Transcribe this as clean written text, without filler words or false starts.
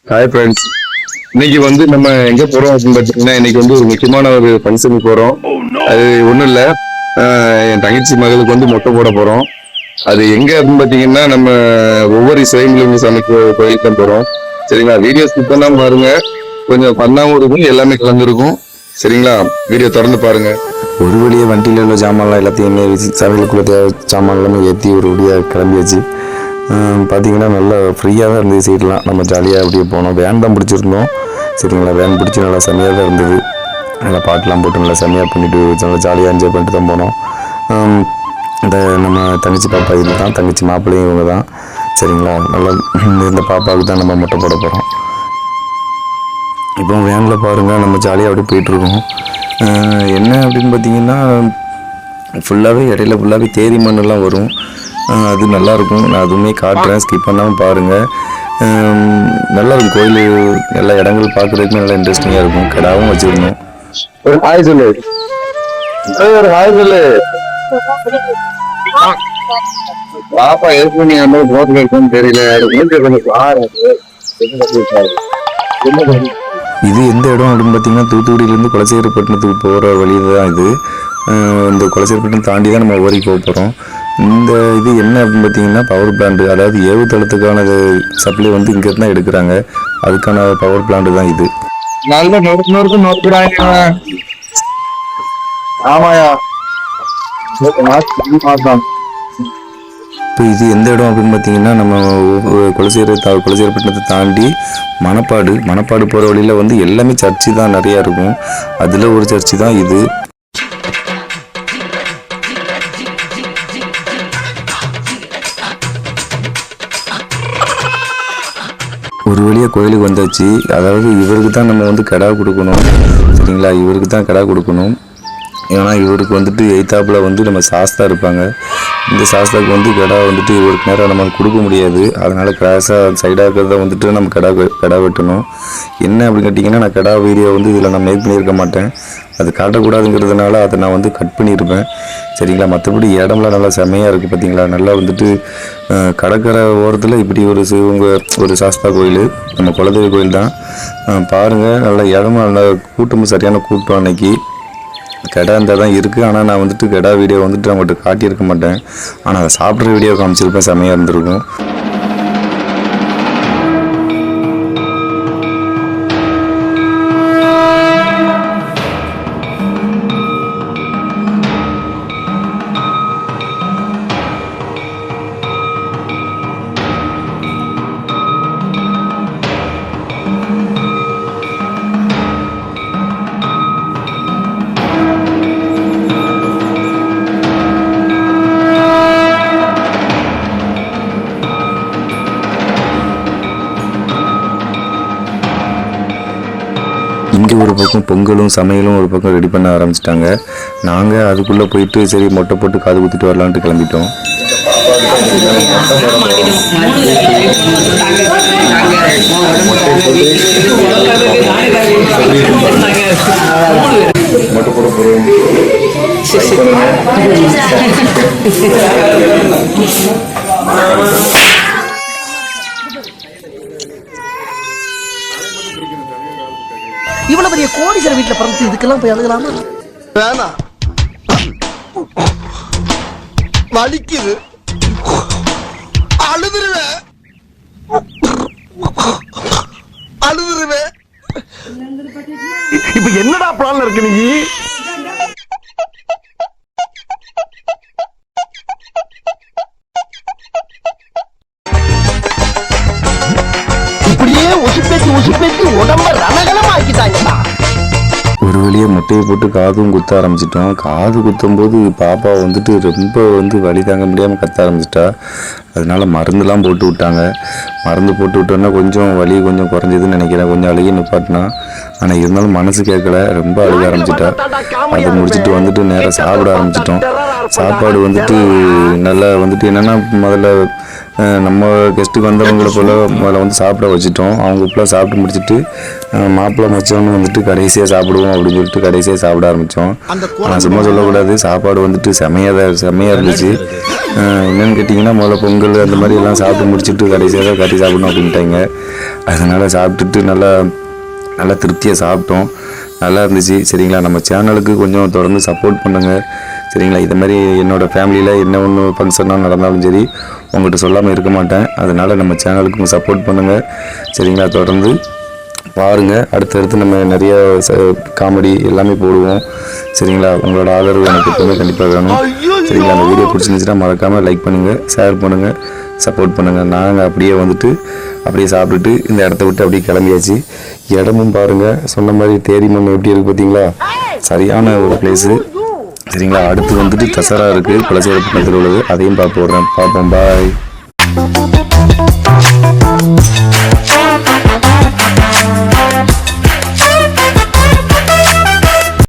Hi friends. இன்னைக்கு நம்ம எங்க போறோம் அப்படின்னு பார்த்தீங்கன்னா, இன்னைக்கு ஒரு முக்கியமான ஒரு ஃபங்க்ஷனுக்கு போறோம். அது ஒன்றும் இல்லை, என் தங்கச்சி மகளுக்கு மொட்டை போட போறோம். அது எங்க அப்படின்னு பார்த்தீங்கன்னா, நம்ம ஒவ்வொரு இசைமிலும் சமைக்க கோயிலுக்கு தான் போறோம். சரிங்களா? வீடியோ ஸ்கிப் பண்ணாம பாருங்க. கொஞ்சம் பண்ணாம இருக்கும், எல்லாமே கலந்துருக்கும். சரிங்களா? வீடியோ தொடர்ந்து பாருங்க. ஒரு வழியாக வண்டியில் உள்ள ஜாமான்லாம் எல்லாத்தையுமே சமையலுக்குள்ள சாமான் எல்லாமே ஏற்றி ஒரு வழியாக கிளம்பியாச்சு. பார்த்திங்கன்னா நல்லா ஃப்ரீயாக தான் இருந்தது. சீட்லாம் நம்ம ஜாலியாக அப்படியே போனோம். வேன் தான் பிடிச்சிருந்தோம். சரிங்களா? வேன் பிடிச்சி நல்லா செம்மையாக தான் இருந்தது. நல்லா பாட்டெலாம் போட்டு நல்லா செம்மையாக பண்ணிவிட்டு நல்லா ஜாலியாக என்ஜாய் பண்ணிட்டு தான் போனோம். இந்த நம்ம தங்கச்சி பாப்பா இது தான், தங்கச்சி மாப்பிள்ளையும் இவங்க தான். சரிங்களா? நல்லா இந்த பாப்பாவுக்கு தான் நம்ம மொட்டை போட போகிறோம். இப்போ வேனில் பாருங்கள், நம்ம ஜாலியாக அப்படியே போயிட்டுருக்கோம். என்ன அப்படின்னு பார்த்திங்கன்னா, ஃபுல்லாகவே இடையில ஃபுல்லாகவே தேரி மண்ணெல்லாம் வரும். அது நல்லாயிருக்கும். நான் அதுவுமே காட்டுறேன், ஸ்கிப் பண்ணாமல் பாருங்கள். நல்லாயிருக்கும். கோயில் எல்லா இடங்கள் பார்க்குறதுக்குமே நல்லா இன்ட்ரெஸ்டிங்காக இருக்கும். கடாவும் வச்சுருந்தோம். ஒரு ஹாய் சொல்லு, ஒரு ஹாய் சொல்லு. பாப்பா எதுக்கு நீ அந்த போட்டில் இருக்குன்னு தெரியல. இது எந்த இடம் அப்படின்னு பார்த்தீங்கன்னா, தூத்துக்குடியிலேருந்து குலசேகரப்பட்டினத்துக்கு போகிற வழியில் தான் இது. இந்த குலசேகரப்பட்டினம் தாண்டி தான் நம்ம ஊருக்கு போக போகிறோம். இந்த இது என்ன அப்படின்னு பார்த்தீங்கன்னா, பவர் பிளான்ட், அதாவது ஏவுதளத்துக்கான சப்ளை இங்கே தான் எடுக்கிறாங்க. அதுக்கான பவர் பிளான்ட் தான் இது. நல்ல நோக்குறாங்க. ஆமாயா. இப்போ இது எந்த இடம் அப்படின்னு பார்த்தீங்கன்னா, நம்ம குலசேகரப்பட்டினத்தை தாண்டி மணப்பாடு போகிற வழியில் எல்லாமே சர்ச்சு தான் நிறையா இருக்கும். அதில் ஒரு சர்ச்சு தான் இது. ஒரு வழியாக கோயிலுக்கு வந்தாச்சு. அதாவது இவருக்கு தான் நம்ம கிடா கொடுக்கணும். சரிங்களா? இவருக்கு தான் கிடா கொடுக்கணும். ஏன்னா இவருக்கு எய்த்தாப்பில் நம்ம சாஸ்தா இருப்பாங்க. இந்த சாஸ்தாவுக்கு கிடா இவருக்கு நேரம் நம்ம கொடுக்க முடியாது. அதனால் கிராஸாக சைடாக இருக்கிறத நம்ம கிடா வெட்டணும். என்ன அப்படின்னு கேட்டிங்கன்னா, நான் கிடா வீடியோ இதில் நான் மேக் பண்ணியிருக்க மாட்டேன். அது காட்டக்கூடாதுங்கிறதுனால அதை நான் கட் பண்ணியிருப்பேன். சரிங்களா? மற்றபடி இடம்லாம் நல்லா செம்மையாக இருக்குது. பார்த்தீங்களா? நல்லா கடற்கரை ஓரத்தில் இப்படி ஒரு சாஸ்தா கோயில், நம்ம குலதெய்வ கோயில் தான். பாருங்கள், நல்லா இடமும் நல்லா கூட்டமும் சரியான கூட்டம். அன்னைக்கு கடை இருந்தால் தான் இருக்குது. ஆனால் நான் கடை வீடியோ அவங்கள்ட்ட காட்டியிருக்க மாட்டேன். ஆனால் அதை சாப்பிட்ற வீடியோ காமிச்சிருப்பேன். செம்மையாக இருந்திருக்கும். இங்கே ஒரு பக்கம் பொங்கலும் சமையலும் ஒரு பக்கம் ரெடி பண்ண ஆரம்பிச்சிட்டாங்க. நாங்கள் அதுக்குள்ளே போயிட்டு சரி மொட்டை போட்டு காது குத்திட்டு வரலான்ட்டு கிளம்பிட்டோம். மொட்டை போட போகிறோம். இவ்வளவு பெரிய கோடீஸ்வரர் வீட்டுல பிறந்து இதுக்கெல்லாம் போய் அழுகலாமா? வேணாம், வலிக்குது, அழுதுருவேன். இப்ப என்னடா பிளான் இருக்கு நீ? இப்படியே உசுப்பேத்தி உடம்ப ரணகலமா ஆக்கிட்டாங்கடா. ஒரு வழியாக முட்டையை போட்டு காதும் குத்த ஆரம்பிச்சிட்டோம். காது குத்தும்போது பாப்பா ரொம்ப வலி தாங்க முடியாமல் கத்த ஆரம்பிச்சிட்டா. அதனால மருந்துலாம் போட்டு விட்டாங்க. மருந்து போட்டு விட்டோன்னா கொஞ்சம் வலி குறைஞ்சதுன்னு நினைக்கிறேன். கொஞ்சம் அழுகி நிப்பாட்டினா. ஆனால் இருந்தாலும் மனசு கேட்கல, ரொம்ப அழுக ஆரம்பிச்சிட்டா. அதை முடிச்சுட்டு நேராக சாப்பிட ஆரம்பிச்சிட்டோம். சாப்பாடு நல்லா என்னென்னா, முதல்ல நம்ம கெஸ்ட்டுக்கு வந்தவங்களை போல் முதல்ல சாப்பிட வச்சுட்டோம். அவங்க ஃபுல்லாக சாப்பிட்டு முடிச்சுட்டு மாப்பிள்ளை மச்சவனு கடைசியாக சாப்பிடுவோம் அப்படின்னு சொல்லிட்டு கடைசியாக சாப்பிட ஆரம்பித்தோம். ஆனால் சும்மா சொல்லக்கூடாது, சாப்பாடு செம்மையாக இருந்துச்சு. என்னென்னு கேட்டிங்கன்னா, முதல்ல பொங்கல் அந்த மாதிரி எல்லாம் சாப்பிட்டு முடிச்சுட்டு கடைசியாக தான் கட்டி சாப்பிடணும் அப்படின்ட்டாங்க. அதனால் சாப்பிட்டுட்டு நல்லா திருப்தியாக சாப்பிட்டோம். நல்லா இருந்துச்சு. சரிங்களா, நம்ம சேனலுக்கு கொஞ்சம் தொடர்ந்து சப்போர்ட் பண்ணுங்கள். சரிங்களா, இது மாதிரி என்னோடய ஃபேமிலியில் என்ன ஒன்று ஃபங்க்ஷனாக நடந்தாலும் சரி உங்கள்கிட்ட சொல்லாமல் இருக்க மாட்டேன். அதனால் நம்ம சேனலுக்கு சப்போர்ட் பண்ணுங்கள். சரிங்களா, தொடர்ந்து பாருங்கள். அடுத்தடுத்து நம்ம நிறைய காமெடி எல்லாமே போடுவோம். சரிங்களா, உங்களோட ஆதரவு எனக்கு எப்பவுமே கண்டிப்பாக வேணும். சரிங்களா, அந்த வீடியோ பிடிச்சிருந்துச்சுன்னா மறக்காமல் லைக் பண்ணுங்கள், ஷேர் பண்ணுங்கள், சப்போர்ட் பண்ணுங்கள். நாங்கள் அப்படியே சாப்பிட்டுட்டு இந்த இடத்த விட்டு அப்படியே கிளம்பியாச்சு. இடமும் பாருங்கள், சொன்ன மாதிரி தேரி மண் எப்படி இருக்குது பார்த்தீங்களா, சரியான ஒரு பிளேஸு. சரிங்களா, அடுத்து தசரா இருக்குது குலசேகரப்பட்டினத்தில் உள்ளது, அதையும் பார்ப்போம். பாய்.